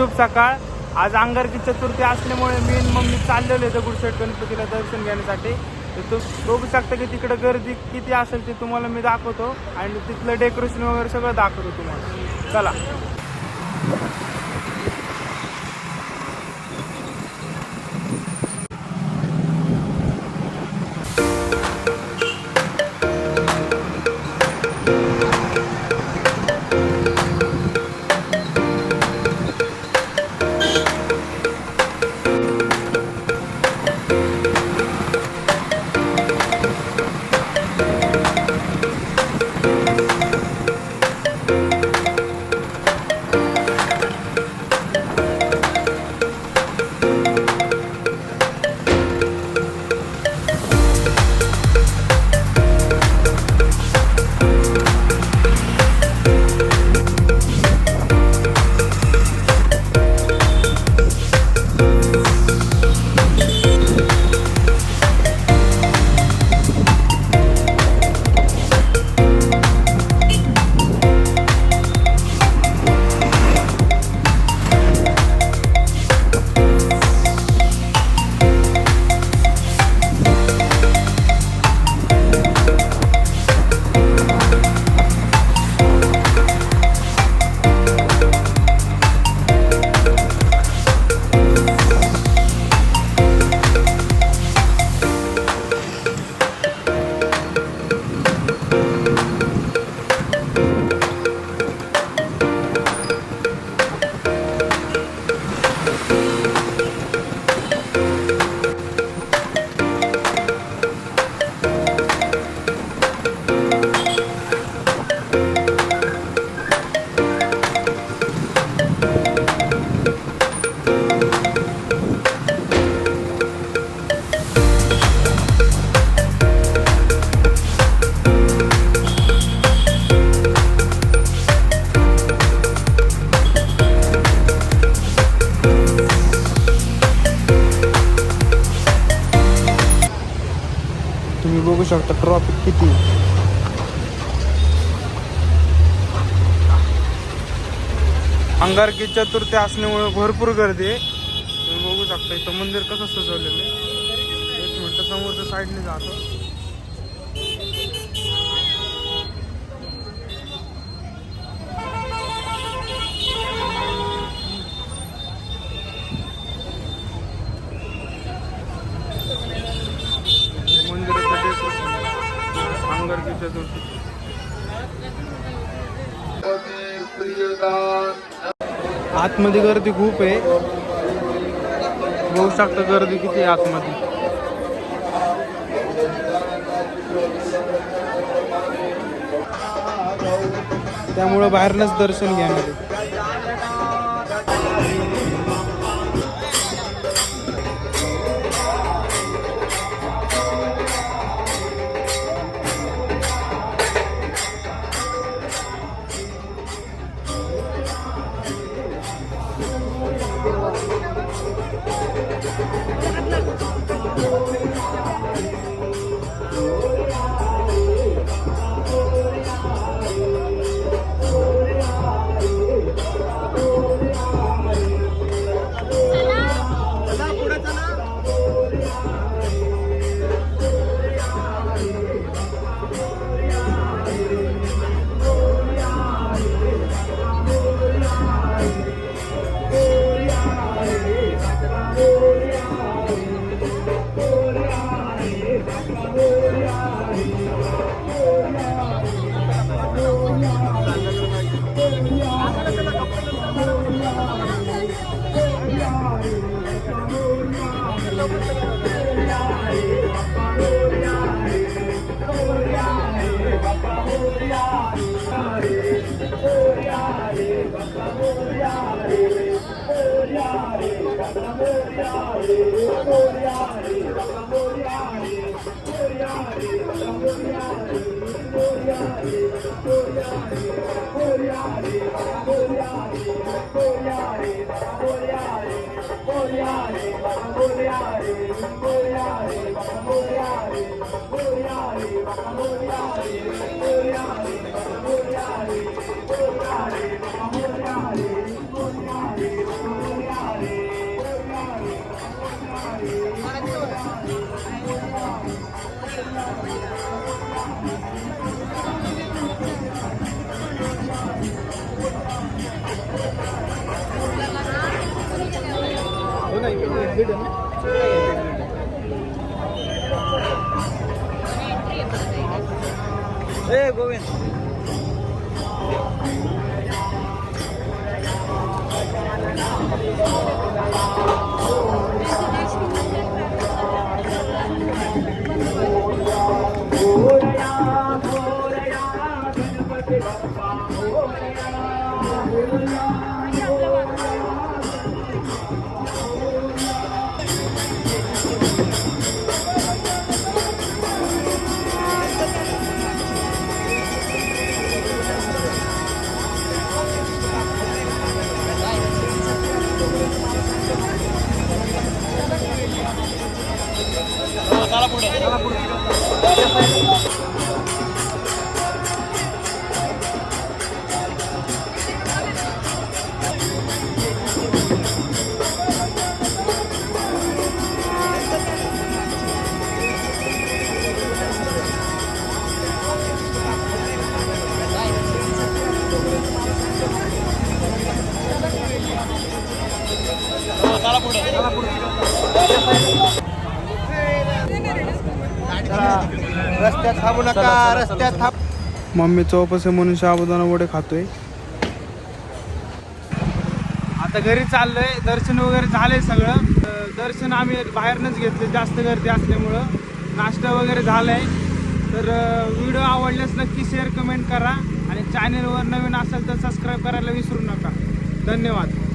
शुभ सकाळ. आज अंगारकी चतुर्थी असल्यामुळे मी आणि मम्मी चाललेलो आहे दगडूशेठ गणपतीला दर्शन घेण्यासाठी. तर तो बघू शकता की तिकडे गर्दी किती असेल ते तुम्हाला मी दाखवतो आणि तिथलं डेकोरेशन वगैरे सगळं दाखवतो तुम्हाला. चला. तुम्ही बघू शकता ट्रॉफिक किती. अंगारकी चतुर्थी असल्यामुळे भरपूर गर्दी आहे. तुम्ही बघू शकता इथं मंदिर कसं सजवलेलं आहे. एक मिनिट समोरच्या साईडने जातो. मंदिराचं डेकोरेशन अंगारकी चतुर्थी. आतमध्ये गर्दी खूप आहे. बघू शकता गर्दी किती आहे आतमध्ये. त्यामुळं बाहेरनच दर्शन घेणार आहे. गोविंद रस्त्यात थांबू नका, रस्त्यात थांब. मम्मी चौपसे म्हणून साबुदाणा वडे खातोय. आता घरी चाललोय. दर्शन वगैरे झालंय सगळं. दर्शन आम्ही बाहेरनच घेतले जास्त गर्दी असल्यामुळं. नाश्ता वगैरे झालाय. तर व्हिडिओ आवडल्यास नक्की शेअर कमेंट करा आणि चॅनलवर नवीन असेल तर सबस्क्राईब करायला विसरू नका. धन्यवाद.